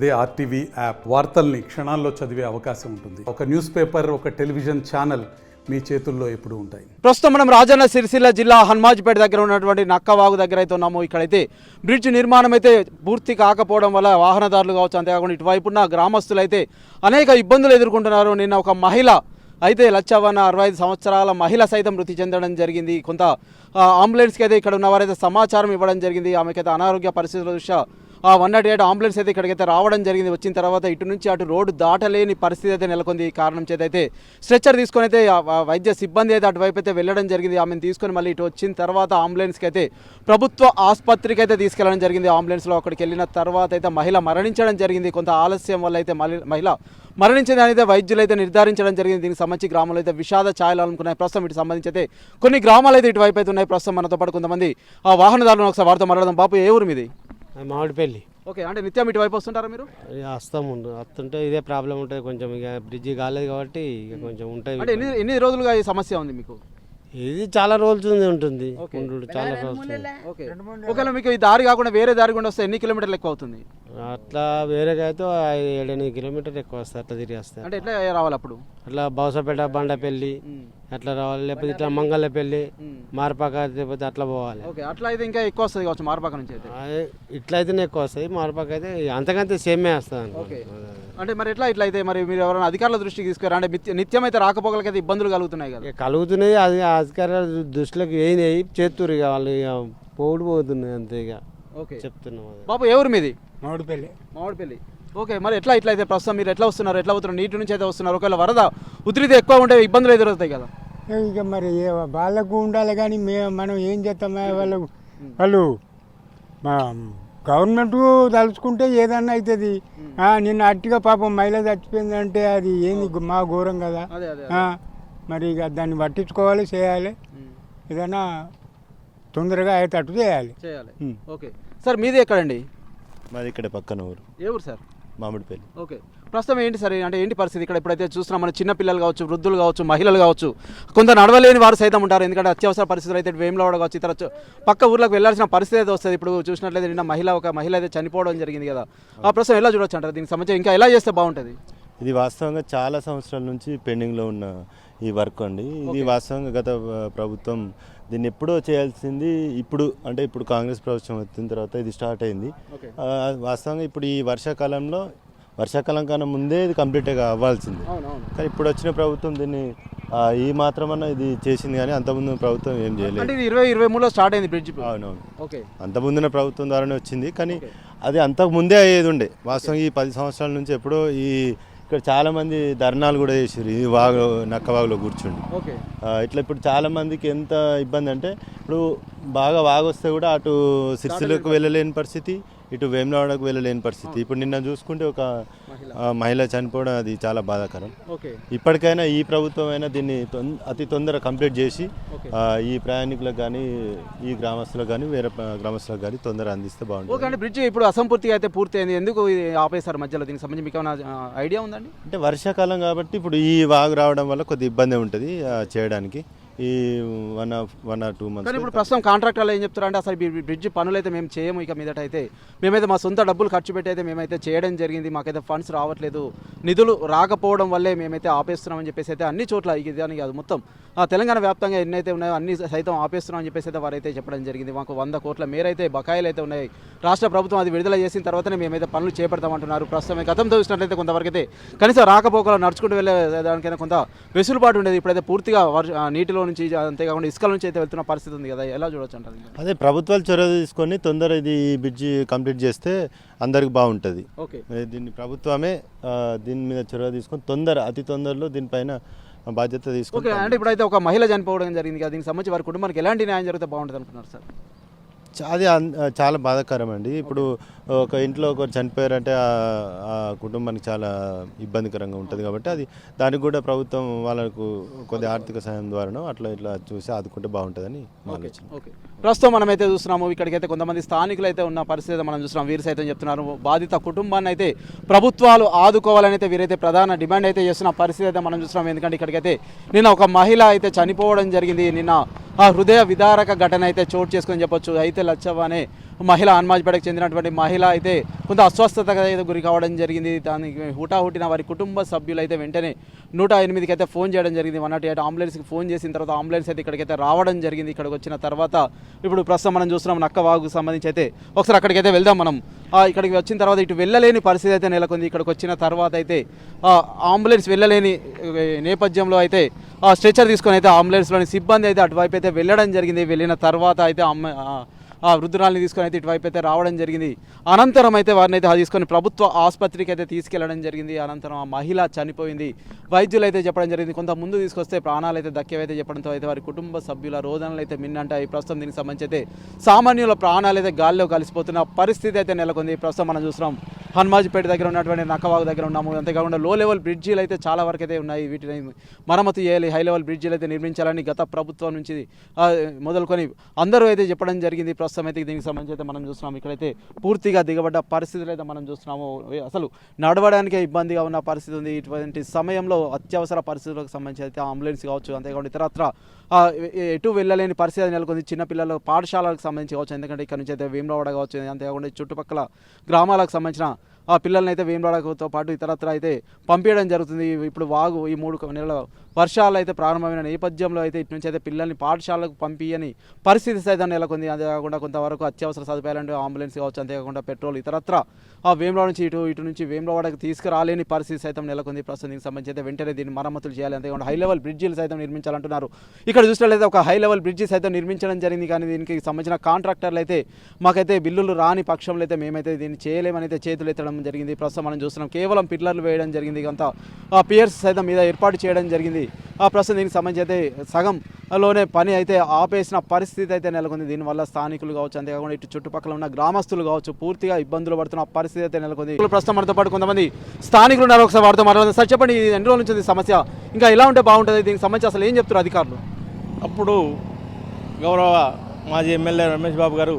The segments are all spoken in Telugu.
అదే ఆర్టీవీ యాప్ వార్తల్ని క్షణాల్లో చదివే అవకాశం ఉంటుంది. ఒక న్యూస్ పేపర్, ఒక టెలివిజన్ ఛానల్ మీ చేతుల్లో ఎప్పుడూ ఉంటాయి. ప్రస్తుతం మనం రాజన్న సిరిసిల్ల జిల్లా హనుమాజ్పేట దగ్గర ఉన్నటువంటి నక్కవాగు దగ్గర అయితే ఉన్నాము. ఇక్కడైతే బ్రిడ్జ్ నిర్మాణం అయితే పూర్తి కాకపోవడం వల్ల వాహనదారులు కావచ్చు, అంతేకాకుండా ఇటువైపు ఉన్న గ్రామస్తులు అయితే అనేక ఇబ్బందులు ఎదుర్కొంటున్నారు. నిన్న ఒక మహిళ అయితే లచ్చవన్న 65 సంవత్సరాల మహిళ సైతం మృతి చెందడం జరిగింది. కొంత అంబులెన్స్కి అయితే ఇక్కడ ఉన్నవారైతే సమాచారం ఇవ్వడం జరిగింది. ఆమెకైతే అనారోగ్య పరిస్థితుల దృష్ట్యా 108 అంబులెన్స్ అయితే ఇక్కడికైతే రావడం జరిగింది. వచ్చిన తర్వాత ఇటు నుంచి అటు రోడ్డు దాటలేని పరిస్థితి అయితే నెలకొంది. ఈ కారణం చేత అయితే స్ట్రెచ్చర్ తీసుకొని అయితే వైద్య సిబ్బంది అయితే అటువైపు అయితే వెళ్ళడం జరిగింది. ఆమెను తీసుకొని మళ్ళీ ఇటు వచ్చిన తర్వాత అంబులెన్స్కి అయితే ప్రభుత్వ ఆసుపత్రికి అయితే తీసుకెళ్లడం జరిగింది. అంబులెన్స్లో అక్కడికి వెళ్ళిన తర్వాత అయితే మహిళ మరణించడం జరిగింది. కొంత ఆలస్యం వల్ల అయితే మహిళ మరణించింది అనేది వైద్యులు అయితే నిర్ధారించడం జరిగింది. దీనికి సంబంధించి గ్రామాలు అయితే విషాద ఛాయలు అనుకున్నాయి. ప్రస్తుతం ఇటు సంబంధించి అయితే కొన్ని గ్రామాలు అయితే ఇటువైపు అయితే ఉన్నాయి. ప్రస్తుతం మనతో పాటు కొంతమంది ఆ వాహనదారులను ఒకసారి వారితో మాట్లాడదాం. బాపు, ఏ ఊరు మీది? మామిడిపల్లి. ఓకే, అంటే నిత్యం ఇటువైపు వస్తుంటారా మీరు? వస్తుంటే ఇదే ప్రాబ్లం ఉంటుంది కొంచెం. ఇక బ్రిడ్జి కాలేదు కాబట్టి ఇక కొంచెం ఉంటుంది. అంటే ఎన్ని రోజులుగా ఈ సమస్య ఉంది మీకు? ఇది చాలా రోజులు ఉంటుంది. చాలా ఒకవేళ మీకు ఈ దారి కాకుండా వేరే దారి కూడా వస్తే ఎన్ని కిలోమీటర్లు ఎక్కువ అవుతుంది? అట్లా వేరేగా అయితే 7-8 కిలోమీటర్లు ఎక్కువ వస్తాయి. అట్లా తిరిగి వస్తాయి. అంటే ఎట్లా రావాలి అప్పుడు? అట్లా బౌసపేట, బండపల్లి అట్లా రావాలి. లేకపోతే ఇట్లా మంగళపల్లి, మార్పాక లేకపోతే అట్లా పోవాలి. ఓకే, అట్లా అయితే ఇంకా ఎక్కువ వస్తుంది కావచ్చు మార్పాక నుంచి అయితే. ఇట్లా అయితేనే ఎక్కువ వస్తాయి. మార్పాక అయితే అంతకంటే సేమే వస్తుంది. ఓకే, అంటే మరి ఇట్లా అయితే మరి మీరు ఎవరైనా అధికారుల దృష్టికి తీసుకురా? అంటే నిత్యం అయితే రాకపోకలకైతే ఇబ్బందులు కలుగుతున్నాయి కదా? కలుగుతున్నాయి. అది అధికారుల దృష్టిలోకి వేయినాయి, చేతురు. ఇక వాళ్ళు ఇక పోతున్నాయి అంతే. ఇక ఓకే, చెప్తున్నాం. బాబు, ఎవరు మీది? మామిడిపల్లి. ఓకే, మరి ఎట్లా అయితే ప్రస్తుతం మీరు ఎట్లా వస్తున్నారు? ఎట్లా అవుతున్నారు? నీటి నుంచి అయితే వస్తున్నారు. ఒకవేళ వరద ఉధృతి ఎక్కువ ఉంటే ఇబ్బందులు ఎదురవుతాయి కదా? ఇక మరి వాళ్ళకు ఉండాలి కానీ మనం ఏం చేస్తామా? వాళ్ళు గవర్నమెంట్ తలుచుకుంటే ఏదన్నా అవుతుంది. నిన్న అట్టిగా పాపం మహిళ చచ్చిపోయిందంటే అది ఏంది మా ఘోరం కదా. మరి ఇక దాన్ని పట్టించుకోవాలి, చేయాలి. ఏదైనా తొందరగా అయ్యేటట్టు చేయాలి. ఓకే సార్, మీది ఎక్కడండి? మాది ఇక్కడ పక్కన ఊరు. ఏ ఊరు సార్? మామిడిపల్లి. ఓకే, ప్రస్తుతం ఏంటి సార్, అంటే ఏంటి పరిస్థితి ఇక్కడ? ఎప్పుడైతే చూస్తున్నాం మన చిన్న పిల్లలు కావచ్చు, వృద్ధులు కావచ్చు, మహిళలు కావచ్చు, కొంత నడవలేని వారు సైతం ఉంటారు. ఎందుకంటే అత్యవసర పరిస్థితులు అయితే వేములవాడ కావచ్చు, ఇతర పక్క ఊర్లకు వెళ్లాల్సిన పరిస్థితి అయితే వస్తుంది. ఇప్పుడు చూసినట్లయితే నిన్న ఒక మహిళ అయితే చనిపోవడం జరిగింది కదా. ఆ ప్రస్తుతం ఎలా చూడొచ్చు అంటారు? దీనికి సంబంధించి ఇంకా ఎలా చేస్తే బాగుంటుంది? ఇది వాస్తవంగా చాలా సంవత్సరాల నుంచి పెండింగ్లో ఉన్న ఈ వర్క్ అండి. ఇది వాస్తవంగా గత ప్రభుత్వం దీన్ని ఎప్పుడో చేయాల్సింది. ఇప్పుడు కాంగ్రెస్ ప్రభుత్వం వచ్చిన తర్వాత ఇది స్టార్ట్ అయింది. వాస్తవంగా ఇప్పుడు ఈ వర్షాకాలం కన్నా ముందే ఇది కంప్లీట్గా అవ్వాల్సింది. కానీ ఇప్పుడు వచ్చిన ప్రభుత్వం దీన్ని ఈ మాత్రమన్నా ఇది చేసింది, కానీ అంతకుముందు ప్రభుత్వం ఏం చేయలేదు. 2023లో స్టార్ట్ అయింది బ్రిడ్జ్. అవునవును, అంతకుముందున్న ప్రభుత్వం ద్వారానే వచ్చింది. కానీ అది అంతకు ముందే అయ్యేది ఉండే. వాస్తవంగా ఈ 10 సంవత్సరాల నుంచి ఎప్పుడో ఇక్కడ చాలా మంది ధర్నాలు కూడా చేసారు ఈ నక్కవాగులో కూర్చుండి. ఇట్లా ఇప్పుడు చాలా మందికి ఎంత ఇబ్బంది అంటే, ఇప్పుడు బాగా వాగొస్తే కూడా అటు సిరిసిల్లకు వెళ్ళలేని పరిస్థితి, ఇటు వేములవాడకు వెళ్ళలేని పరిస్థితి. ఇప్పుడు నిన్న చూసుకుంటే ఒక మహిళ చనిపోవడం, అది చాలా బాధాకరం. ఇప్పటికైనా ఈ ప్రభుత్వం అయినా దీన్ని అతి తొందరగా కంప్లీట్ చేసి ఈ ప్రయాణికులకు కానీ, ఈ గ్రామస్తులకు కానీ, వేరే గ్రామస్తులకు కానీ తొందరగా అందిస్తే బాగుంటుంది. ఓకే, బ్రిడ్జ్ ఇప్పుడు అసంపూర్తిగా అయితే పూర్తయింది. ఎందుకు ఆపేశారు మధ్యలో? దీనికి సంబంధించి మీకు ఏమైనా ఐడియా ఉందండి? అంటే వర్షాకాలం కాబట్టి ఇప్పుడు ఈ వాగు రావడం వల్ల కొద్ది ఇబ్బంది ఉంటుంది చేయడానికి. ఈ 1 or 2 months. కానీ ఇప్పుడు ప్రస్తుతం కాంట్రాక్టర్లు ఏం చెప్తారు అంటే, అసలు బ్రిడ్జ్ పనులు అయితే మేము చేయము ఇక మీదట. అయితే మేమైతే మా సొంత డబ్బులు ఖర్చు పెట్టి అయితే మేమైతే చేయడం జరిగింది, మాకైతే ఫండ్స్ రావట్లేదు, నిధులు రాకపోవడం వల్లే మేమైతే ఆపేస్తున్నామని చెప్పేసి అయితే అన్ని చోట్ల ఇది అని కాదు, మొత్తం తెలంగాణ వ్యాప్తంగా ఎన్నైతే ఉన్నాయో అన్ని సైతం ఆపేస్తున్నామని చెప్పేసి అయితే వారైతే చెప్పడం జరిగింది. మాకు 100 కోట్ల మేరైతే బకాయిలు అయితే ఉన్నాయి. రాష్ట్ర ప్రభుత్వం అది విడుదల చేసిన తర్వాతనే మేమైతే పనులు చేపడతామంటున్నారు. ప్రస్తుతం గతంతో చూసినట్లయితే కొంతవరకు అయితే కనీసం రాకపోకలు నడుచుకుంటూ వెళ్ళే దానికైనా కొంత వెసులుబాటు ఉండేది. ఇప్పుడైతే పూర్తిగా నీటిలో నుంచి, అంతేకాకుండా ఇసుకల నుంచి అయితే వెళ్తున్న పరిస్థితి ఉంది కదా. ఎలా చూడొచ్చు అంటారు? అదే ప్రభుత్వాలు చొరవ తీసుకొని తొందర ఇది బ్రిడ్జి కంప్లీట్ చేస్తే అందరికి బాగుంటుంది. దీన్ని ప్రభుత్వమే దీని మీద చొరవ తీసుకొని అతి తొందరలో దీనిపైన బాధ్యత తీసుకుంటారు. అంటే ఇప్పుడైతే ఒక మహిళ చనిపోవడం జరిగింది కదా, దీనికి సంబంధించి వారి కుటుంబానికి ఎలాంటి న్యాయం జరిగితే బాగుంటుంది అనుకున్నారు సార్? అది చాలా బాధాకరం అండి. ఇప్పుడు ఒక ఇంట్లో ఒకరు చనిపోయారంటే ఆ కుటుంబానికి చాలా ఇబ్బందికరంగా ఉంటుంది. కాబట్టి దానికి కూడా ప్రభుత్వం వాళ్ళకు కొద్ది ఆర్థిక సాయం ద్వారానో ఇట్లా చూసి ఆదుకుంటే బాగుంటుందని ఆలోచన. ప్రస్తుతం మనమైతే చూస్తున్నాము, ఇక్కడికైతే కొంతమంది స్థానికులు అయితే ఉన్న పరిస్థితి మనం చూస్తున్నాం. వీరు సైతం చెప్తున్నారు, బాధిత కుటుంబాన్ని అయితే ప్రభుత్వాలు ఆదుకోవాలని అయితే వీరైతే ప్రధాన డిమాండ్ అయితే చేస్తున్న పరిస్థితి అయితే మనం చూస్తున్నాం. ఎందుకంటే ఇక్కడికైతే నిన్న ఒక మహిళ అయితే చనిపోవడం జరిగింది. నిన్న హృదయ విదారక ఘటన అయితే చోటు చేసుకొని చెప్పొచ్చు. అయితే లచ్చవ్వ అనే మహిళ హనుమాజ్పేటకు చెందినటువంటి మహిళ అయితే కొంత అస్వస్థతకు అయితే గురి కావడం జరిగింది. దానికి హుటాహుటిన వారి కుటుంబ సభ్యులు అయితే వెంటనే 108కి అయితే ఫోన్ చేయడం జరిగింది. 108 అంబులెన్స్కి ఫోన్ చేసిన తర్వాత అంబులెన్స్ అయితే ఇక్కడికైతే రావడం జరిగింది. ఇక్కడికి వచ్చిన తర్వాత ఇప్పుడు ప్రస్తుతం మనం చూస్తున్నాం నక్కవాగుకు సంబంధించి అయితే ఒకసారి అక్కడికైతే వెళ్దాం మనం. ఇక్కడికి వచ్చిన తర్వాత ఇటు వెళ్ళలేని పరిస్థితి అయితే నెలకొంది. ఇక్కడికి వచ్చిన తర్వాత అయితే అంబులెన్స్ వెళ్ళలేని నేపథ్యంలో అయితే స్ట్రెచర్ తీసుకొని అయితే అంబులెన్స్లోని సిబ్బంది అయితే అటువైపు అయితే వెళ్ళడం జరిగింది. వెళ్ళిన తర్వాత అయితే ఆ వృద్ధురాల్ని తీసుకొని అయితే ఇటువైపు అయితే రావడం జరిగింది. అనంతరం అయితే వారిని అయితే తీసుకొని ప్రభుత్వ ఆసుపత్రికి అయితే తీసుకెళ్లడం జరిగింది. అనంతరం ఆ మహిళ చనిపోయింది. వైద్యులు అయితే చెప్పడం జరిగింది కొంత ముందు తీసుకొస్తే ప్రాణాలు అయితే దక్కేవైతే చెప్పడంతో అయితే వారి కుటుంబ సభ్యుల రోదనలు అయితే మిన్నంటాయి. ప్రస్తుతం దీనికి సంబంధించి అయితే సామాన్యుల ప్రాణాలు అయితే గాల్లో కలిసిపోతున్న పరిస్థితి అయితే నెలకొంది. ప్రస్తుతం మనం చూస్తున్నాం హనుమాజ్పేట దగ్గర ఉన్నటువంటి నక్కవాగు దగ్గర ఉన్నాము. అంతేకాకుండా లో లెవెల్ బ్రిడ్జీలు అయితే చాలా వరకు అయితే ఉన్నాయి. వీటిని మరమ్మతు చేయాలి, హై లెవెల్ బ్రిడ్జీలు అయితే నిర్మించాలని గత ప్రభుత్వం నుంచి మొదలుకొని అందరూ అయితే చెప్పడం జరిగింది. ప్రస్తుతం అయితే దీనికి సంబంధించి అయితే మనం చూస్తున్నాం ఇక్కడైతే పూర్తిగా దిగబడ్డ పరిస్థితులు అయితే మనం చూస్తున్నాము. అసలు నడవడానికే ఇబ్బందిగా ఉన్న పరిస్థితి ఉంది. ఇటువంటి సమయంలో అత్యవసర పరిస్థితులకు సంబంధించి అయితే అంబులెన్స్ కావచ్చు, అంతేకాకుండా ఇతరత్ర ఎటు వెళ్ళలేని పరిస్థితి నెలకొంది. చిన్నపిల్లలు పాఠశాలకు సంబంధించి కావచ్చు, ఎందుకంటే ఇక్కడ నుంచి అయితే వేములవాడ కావచ్చు, అంతేకాకుండా చుట్టుపక్కల గ్రామాలకు సంబంధించిన ఆ పిల్లల్ని అయితే వేములవాడతో పాటు ఇతరత్ర అయితే పంపించడం జరుగుతుంది. ఇప్పుడు వాగు ఈ 3 నెలల వర్షాలు అయితే ప్రారంభమైన నేపథ్యంలో అయితే ఇటు నుంచి అయితే పిల్లల్ని పాఠశాలకు పంపించని పరిస్థితి సైతం నెలకొంది. అంతేకాకుండా కొంతవరకు అత్యవసర సదుపాయాలంటే అంబులెన్స్ కావచ్చు, అంతేకాకుండా పెట్రోల్ ఇతరత్ర ఆ వేములవాడ నుంచి ఇటు నుంచి వేములవాడకు తీసుకురాలేని పరిస్థితి సైతం నెలకొంది. ప్రస్తుతం దీనికి సంబంధించి అయితే వెంటనే దీన్ని మరమ్మతులు చేయాలి. అంతేకాకుండా హై లెవెల్ బ్రిడ్జీలు సైతం నిర్మించాలంటున్నారు. ఇక్కడ చూసినట్లయితే ఒక హై లెవెల్ బ్రిడ్జి సైతం నిర్మించడం జరిగింది. కానీ దీనికి సంబంధించిన కాంట్రాక్టర్లు అయితే మాకైతే బిల్లులు రాని పక్షంలో అయితే మేమైతే దీన్ని చేయలేమని అయితే చేతులు ఎత్తడం జరిగింది. ప్రస్తుతం మనం చూస్తున్నాం కేవలం పిల్లర్లు వేయడం జరిగింది. కొంత పియర్స్ సైతం మీద ఏర్పాటు చేయడం జరిగింది. ప్రస్తుతం దీనికి సంబంధించి అయితే సగంలోనే పని అయితే ఆపేసిన పరిస్థితి అయితే నెలకొంది. దీనివల్ల స్థానికులు కావచ్చు, అంతేకాకుండా ఇటు చుట్టుపక్కల ఉన్న గ్రామస్తులు కావచ్చు పూర్తిగా ఇబ్బందులు పడుతున్న పరిస్థితి అయితే నెలకొంది. ప్రస్తుతం మనతో పాటు కొంతమంది స్థానికులు ఉన్నారు. ఒకసారి వారితో మాట్లాడదాం. సార్ చెప్పండి, ఇది ఎన్ని రోజుల నుంచి ఉంది సమస్య, ఇంకా ఎలా ఉంటే బాగుంటుంది, దీనికి సంబంధించి అసలు ఏం చెప్తారు అధికారులు? అప్పుడు గౌరవ మాజీ ఎమ్మెల్యే రమేష్ బాబు గారు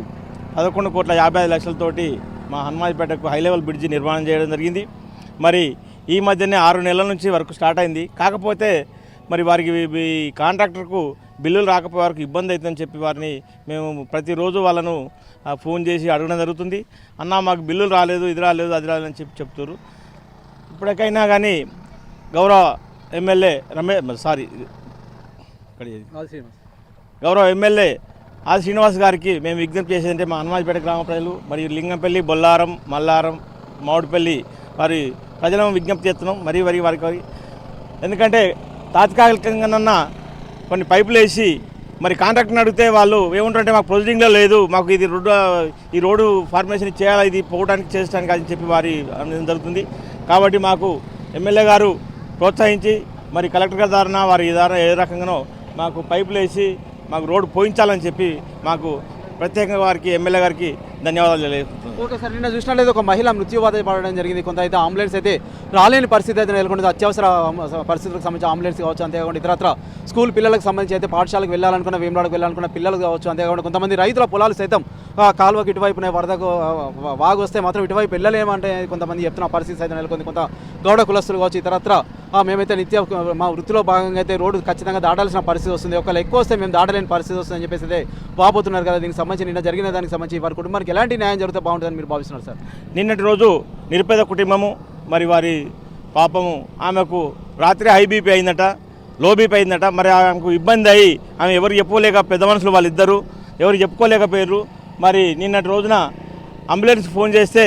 11,55,00,000తోటి మా హనుమాజ్పేటకు హై లెవెల్ బ్రిడ్జి నిర్మాణం చేయడం జరిగింది. మరి ఈ మధ్యనే 6 నెలల నుంచి వర్క్ స్టార్ట్ అయింది. కాకపోతే మరి వారికి కాంట్రాక్టర్కు బిల్లులు రాకపోయే వరకు ఇబ్బంది అవుతుందని చెప్పి వారిని మేము ప్రతిరోజు వాళ్ళను ఫోన్ చేసి అడగడం జరుగుతుంది. అన్న మాకు బిల్లులు రాలేదు, ఇది రాలేదు, అది రాలేదు అని చెప్తారు. ఇప్పటికైనా కానీ గౌరవ ఎమ్మెల్యే గౌరవ ఎమ్మెల్యే ఆది శ్రీనివాస్ గారికి మేము విజ్ఞప్తి చేసేదంటే మా హనుమాజ్పేట గ్రామ ప్రజలు మరియు లింగంపల్లి, బొల్లారం, మల్లారం, మామిడిపల్లి వారి ప్రజలను విజ్ఞప్తి చేస్తున్నాం. వారికి ఎందుకంటే తాత్కాలికంగానన్నా కొన్ని పైపులు వేసి మరి కాంట్రాక్టర్ని అడిగితే వాళ్ళు ఏముంటారంటే మాకు ప్రొసీడింగ్లో లేదు, మాకు ఈ రోడ్డు ఫార్మేషన్ చేయాలి, ఇది పోవడానికి చేసడానికి అని చెప్పి వారి అనడం జరుగుతుంది. కాబట్టి మాకు ఎమ్మెల్యే గారు ప్రోత్సహించి మరి కలెక్టర్ గారి ద్వారా వారి ద్వారా ఏ రకంగానో మాకు పైపులు వేసి మాకు రోడ్డు పోయించాలని చెప్పి మాకు ప్రత్యేకంగా వారికి ఎమ్మెల్యే గారికి ధన్యవాదాలు తెలియజేస్తున్నాను. ఓకే సార్, నిన్న చూసినట్లయితే ఒక మహిళ మృత్యువాత పడడం జరిగింది. కొంత అయితే అంబులెన్స్ అయితే రాలేని పరిస్థితి అయితే నెలకొంది. అత్యవసర పరిస్థితులకు సంబంధించి అంబులెన్స్ కావచ్చు, అంతేకాకుండా ఇతరత్ర స్కూల్ పిల్లలకు సంబంధించి అయితే పాఠశాలకు వెళ్ళాలనుకున్న, వేములవాడకు వెళ్ళాలనుకున్న పిల్లలు కావచ్చు, అంతేకాకుండా కొంతమంది రైతుల పొలాలు సైతం కాలువకి ఇటువైపునే వరదకు వాగు వస్తే మాత్రం ఇటువైపు వెళ్ళలేమంటే కొంతమంది చెప్తున్న పరిస్థితి అయితే నెలకొంది. కొంత గౌడ కులస్తులు కావచ్చు, ఇతరత్ర మేమైతే మా వృత్తిలో భాగంగా అయితే రోడ్డు ఖచ్చితంగా దాటాల్సిన పరిస్థితి వస్తుంది, ఒకవేళ ఎక్కువ వస్తే మేము దాటలేని పరిస్థితి వస్తుందని చెప్పేసి అయితే వాపోతున్నారు కదా. దీనికి సంబంధించి నిన్న జరిగిన దానికి సంబంధించి వారి కుటుంబానికి ఎలాంటి న్యాయం జరిగితే బాగుంటుందని మీరు భావిస్తున్నారు సార్? నిన్నటి రోజు నిరుపేద కుటుంబము మరి వారి పాపము ఆమెకు రాత్రి హై బీపీ అయిందట, లో బీపీ అయిందట. మరి ఆమెకు ఇబ్బంది అయ్యి ఆమె ఎవరు చెప్పుకోలేక, పెద్ద మనుషులు వాళ్ళిద్దరు ఎవరు చెప్పుకోలేకపోయారు. మరి నిన్నటి రోజున అంబులెన్స్ ఫోన్ చేస్తే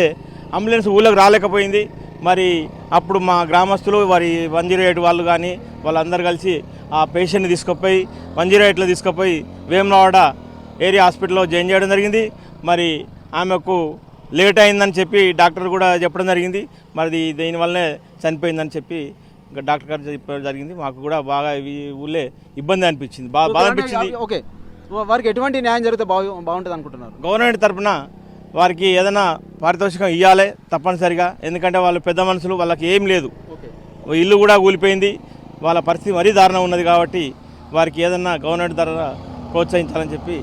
అంబులెన్స్ ఊళ్ళోకి రాలేకపోయింది. మరి అప్పుడు మా గ్రామస్తులు వారి 108 వాళ్ళు కానీ వాళ్ళందరూ కలిసి ఆ పేషెంట్ని తీసుకుపోయి 108లో తీసుకుపోయి వేములవాడ ఏరియా హాస్పిటల్లో జాయిన్ చేయడం జరిగింది. మరి ఆమెకు లేట్ అయిందని చెప్పి డాక్టర్ కూడా చెప్పడం జరిగింది. మరి దీనివల్లనే చనిపోయిందని చెప్పి డాక్టర్ గారు చెప్పడం జరిగింది. మాకు కూడా బాగా ఈ ఊళ్ళే ఇబ్బంది అనిపించింది, బాగా అనిపించింది. ఓకే, వారికి ఎటువంటి న్యాయం జరిగితే బాగుంటుంది అనుకుంటున్నారు? గవర్నమెంట్ తరఫున వారికి ఏదైనా పారితోషికం ఇవ్వాలి తప్పనిసరిగా. ఎందుకంటే వాళ్ళు పెద్ద మనుషులు, వాళ్ళకి ఏం లేదు, ఇల్లు కూడా కూలిపోయింది, వాళ్ళ పరిస్థితి మరీ దారుణం ఉన్నది. కాబట్టి వారికి ఏదన్నా గవర్నమెంట్ ద్వారా ప్రోత్సహించాలని చెప్పి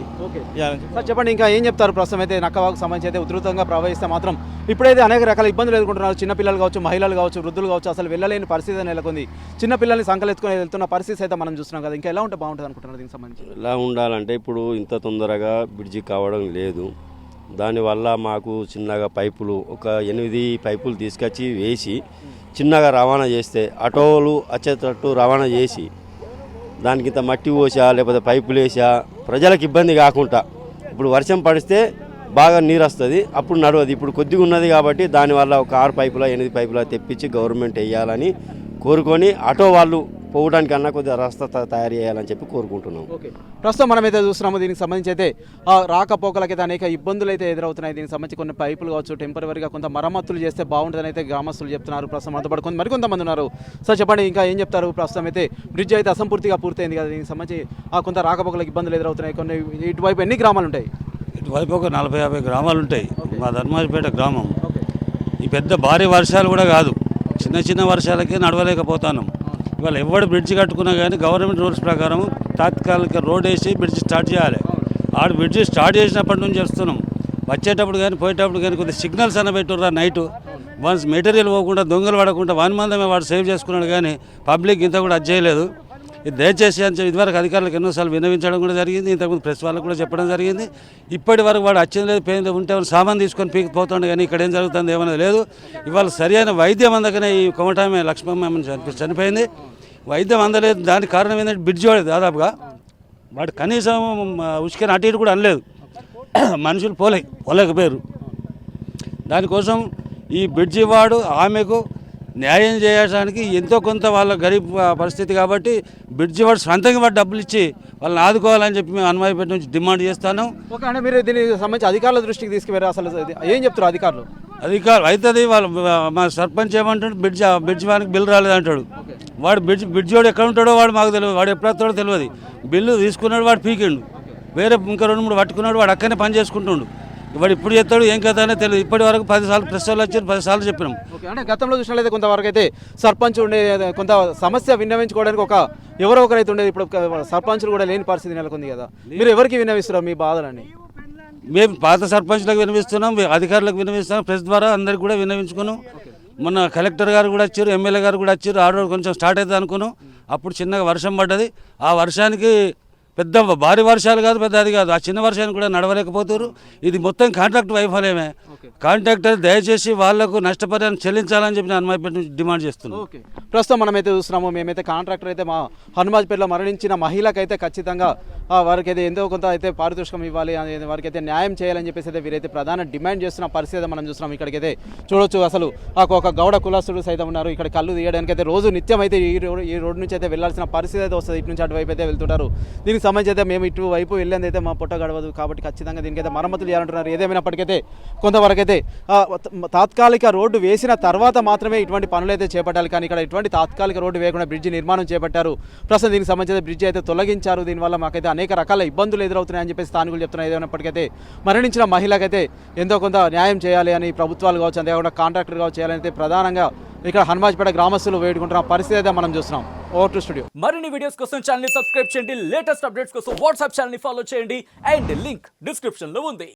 సార్ చెప్పండి, ఇంకా ఏం చెప్తారు? ప్రస్తుతం అయితే నక్కవాకు సంబంధించి అయితే ఉధృతంగా ప్రవహిస్తే మాత్రం ఇప్పుడైతే అనేక రకాల ఇబ్బందులు ఎదుర్కొంటున్నారు. చిన్నపిల్లలు కావచ్చు, మహిళలు కావచ్చు, వృద్ధులు కావచ్చు, అసలు వెళ్ళలేని పరిస్థితి నెలకొంది. చిన్నపిల్లల్ని సంకలెత్తుకొని వెళ్తున్న పరిస్థితి అయితే మనం చూస్తున్నాం కదా. ఇంకా ఎలా ఉంటే బాగుంటుంది అనుకుంటున్నారు దీనికి సంబంధించి? ఎలా ఉండాలంటే ఇప్పుడు ఇంత తొందరగా బ్రిడ్జి కావడం లేదు. దానివల్ల మాకు చిన్నగా పైపులు ఒక 8 పైపులు తీసుకొచ్చి వేసి చిన్నగా రవాణా చేస్తే ఆటోలు వచ్చేటట్టు రవాణా చేసి దానికి ఇంత మట్టి పోసా లేకపోతే పైపులు వేసా ప్రజలకు ఇబ్బంది కాకుండా ఇప్పుడు వర్షం పడిస్తే బాగా నీరు వస్తుంది అప్పుడు నడవదు. ఇప్పుడు కొద్దిగా ఉన్నది కాబట్టి దానివల్ల ఒక 6 పైపుల 8 పైపుల తెప్పించి గవర్నమెంట్ వేయాలని కోరుకొని ఆటో వాళ్ళు పోవడానికి అన్న కొద్దిగా రస్తా తయారు చేయాలని చెప్పి కోరుకుంటున్నాం. ఓకే, ప్రస్తుతం మనమైతే చూస్తున్నాము దీనికి సంబంధించి అయితే రాకపోకలకైతే అనేక ఇబ్బందులు అయితే ఎదురవుతున్నాయి. దీనికి సంబంధించి కొన్ని పైపులు కావచ్చు టెంపరీగా కొంత మరమ్మతులు చేస్తే బాగుంటుందని అయితే గ్రామస్తులు చెప్తున్నారు. ప్రస్తుతం మనతో పాటు మరికొంతమంది ఉన్నారు. సార్ చెప్పండి, ఇంకా ఏం చెప్తారు? ప్రస్తుతం అయితే బ్రిడ్జ్ అయితే అసంపూర్తిగా పూర్తయింది కదా, దీనికి సంబంధించి కొంత రాకపోకలకు ఇబ్బందులు ఎదురవుతున్నాయి. కొన్ని ఇటువైపు ఎన్ని గ్రామాలు ఉంటాయి? ఇటువైపు ఒక 40-50 గ్రామాలు ఉంటాయి. మా ధర్మాజిపేట గ్రామం ఈ పెద్ద భారీ వర్షాలు కూడా కాదు, చిన్న చిన్న వర్షాలకే నడవలేకపోతున్నాం. ఇవాళ ఎవడు బ్రిడ్జ్ కట్టుకున్నా కానీ గవర్నమెంట్ రూల్స్ ప్రకారం తాత్కాలిక రోడ్ వేసి బ్రిడ్జ్ స్టార్ట్ చేయాలి. ఆడు బ్రిడ్జ్ స్టార్ట్ చేసినప్పటి నుంచి చేస్తున్నాం. వచ్చేటప్పుడు కానీ పోయేటప్పుడు కానీ కొద్దిగా సిగ్నల్స్ అన్న పెట్టుర్రా నైట్ వన్స్ మెటీరియల్ పోకుండా దొంగలు పడకుండా 1 మందమే వాడు సేవ్ చేసుకున్నాడు కానీ పబ్లిక్ ఇంత కూడా అది చేయలేదు. ఇది దయచేసి అని చెప్పి ఇదివరకు అధికారులకు ఎన్నోసార్లు విన్నవించడం కూడా జరిగింది. ఇంతకుముందు ప్రెస్ వాళ్ళకు కూడా చెప్పడం జరిగింది. ఇప్పటి వరకు వాడు వచ్చింది లేదు పోయింది ఉంటే సామాన్ తీసుకొని పీకి పోతుండే కానీ ఇక్కడ ఏం జరుగుతుంది ఏమన్నది లేదు. ఇవాళ సరైన వైద్యం అందకనే ఈ కొమటామే లక్ష్మమ్మ చనిపోయింది. వైద్యం అందలేదు. దానికి కారణం ఏంటంటే బ్రిడ్జ్ వాడు దాదాపుగా వాడు కనీసం ఉసుకని అటు ఇటు కూడా అనలేదు. మనుషులు పోలేకపోయారు. దానికోసం ఈ బ్రిడ్జి వాడు ఆమెకు న్యాయం చేయడానికి ఎంతో కొంత వాళ్ళ గరీబ్ పరిస్థితి కాబట్టి బ్రిడ్జి వాడు సొంతంగా వాడు డబ్బులు ఇచ్చి వాళ్ళని ఆదుకోవాలని చెప్పి మేము హనుమాయిపేట నుంచి డిమాండ్ చేస్తాను. ఓకే, అంటే మీరు దీనికి సంబంధించి అధికారుల దృష్టికి తీసుకువెళ్ళారు. అసలు ఏం చెప్తారు అధికారులు? అవుతుంది వాళ్ళు మా సర్పంచ్ ఏమంటాడు బ్రిడ్జ్ వానికి బిల్లు రాలేదంటాడు. వాడు బ్రిడ్జ్ వాడు ఎక్కడ ఉంటాడో వాడు మాకు తెలియదు. వాడు ఎప్పుడు వస్తాడో తెలియదు. బిల్లు తీసుకున్నాడు వాడు పీకిండు. వేరే ఇంకా 2-3 పట్టుకున్నాడు. వాడు అక్కడనే పని చేసుకుంటుండు. వాడు ఇప్పుడు చెప్తాడు ఏం కదా అనేది తెలియదు. ఇప్పటి వరకు 10 సార్లు ప్రెస్ వాళ్ళు వచ్చారు, 10 సార్లు చెప్పినాం. ఓకే, అంటే గతంలో చూసినట్లయితే కొంతవరకు అయితే సర్పంచ్ ఉండే కొంత సమస్య విన్నవించుకోవడానికి ఎవరో ఒకరైతే ఉండేది. ఇప్పుడు సర్పంచులు కూడా లేని పరిస్థితి నెలకొంది కదా, మీరు ఎవరికి విన్నవిస్తారు మీ బాధలని? మేము పాత సర్పంచ్లకు విన్నవిస్తున్నాం, అధికారులకు విన్నవిస్తున్నాం, ప్రెస్ ద్వారా అందరికి కూడా విన్నవించుకున్నాం. మొన్న కలెక్టర్ గారు కూడా వచ్చారు, ఎమ్మెల్యే గారు కూడా వచ్చారు. ఆ రోజు కొంచెం స్టార్ట్ అవుతుంది అనుకున్నాం. అప్పుడు చిన్నగా వర్షం పడ్డది. ఆ వర్షానికి పెద్ద భారీ వర్షాలు కాదు, పెద్ద అది కాదు, ఆ చిన్న వర్షాన్ని కూడా నడవలేకపోతారు. ఇది మొత్తం కాంట్రాక్ట్ వైఫల్యమే. కాంట్రాక్టర్ దయచేసి వాళ్లకు నష్టపరిహారం చెల్లించాలని చెప్పి నేను హనుమాజ్పేట నుంచి డిమాండ్ చేస్తున్నాను. ఓకే, ప్రస్తుతం మనమైతే చూస్తున్నాము. మేమైతే కాంట్రాక్టర్ అయితే మా హనుమాజ్పేటలో మరణించిన మహిళకైతే ఖచ్చితంగా వారికి అయితే ఎంతో కొంత అయితే పారితోషికం ఇవ్వాలి, వారికి అయితే న్యాయం చేయాలని చెప్పేసి అయితే వీరైతే ప్రధాన డిమాండ్ చేస్తున్న పరిస్థితి మనం చూస్తున్నాం. ఇక్కడికైతే చూడొచ్చు, అసలు ఒక గౌడ కులస్తుడు సైతం ఉన్నారు. ఇక్కడ కళ్ళు తీయడానికి అయితే రోజు నిత్యం అయితే ఈ రోడ్డు నుంచి అయితే వెళ్లాల్సిన పరిస్థితి అయితే వస్తుంది. ఇటు నుంచి అటువైపు అయితే వెళ్తుంటారు. దీనికి సంబంధించి అయితే మేము ఇటు వైపు వెళ్ళేది అయితే మా పొట్ట గడవదు కాబట్టి ఖచ్చితంగా దీనికైతే మరమ్మతులు చేయాలంటున్నారు. ఏదేమైనప్పటికైతే కొంతవరకు అయితే తాత్కాలిక రోడ్డు వేసిన తర్వాత మాత్రమే ఇటువంటి పనులు అయితే చేపట్టాలి. కానీ ఇక్కడ ఇటువంటి తాత్కాలిక రోడ్డు వేయకుండా బ్రిడ్జి నిర్మాణం చేపట్టారు. ప్రస్తుతం దీనికి సంబంధించిన బ్రిడ్జి అయితే తొలగించారు. దీనివల్ల మాకైతే అనేక రకాల ఇబ్బందులు ఎదురవుతున్నాయని చెప్పేసి స్థానికులు చెప్తున్నారు. ఏదైనప్పటికైతే మరణించిన మహిళకైతే ఎంతో కొంత న్యాయం చేయాలి అని ప్రభుత్వాలు కావచ్చు, అంతేకాకుండా కాంట్రాక్టర్ కావచ్చు చేయాలని అయితే ప్రధానంగా ఇక్కడ హనుమాజ్పేట గ్రామస్తులు వేడుకుంటున్న పరిస్థితి అయితే మనం చూస్తున్నాం. Over to studio. మరిన్ని వీడియోస్ కోసం ఛానల్ ని సబ్స్క్రైబ్ చేయండి. లేటెస్ట్ అప్డేట్స్ కోసం వాట్సాప్ ఛానల్ ని ఫాలో చేయండి. అండ్ లింక్ డిస్క్రిప్షన్ లో ఉంది.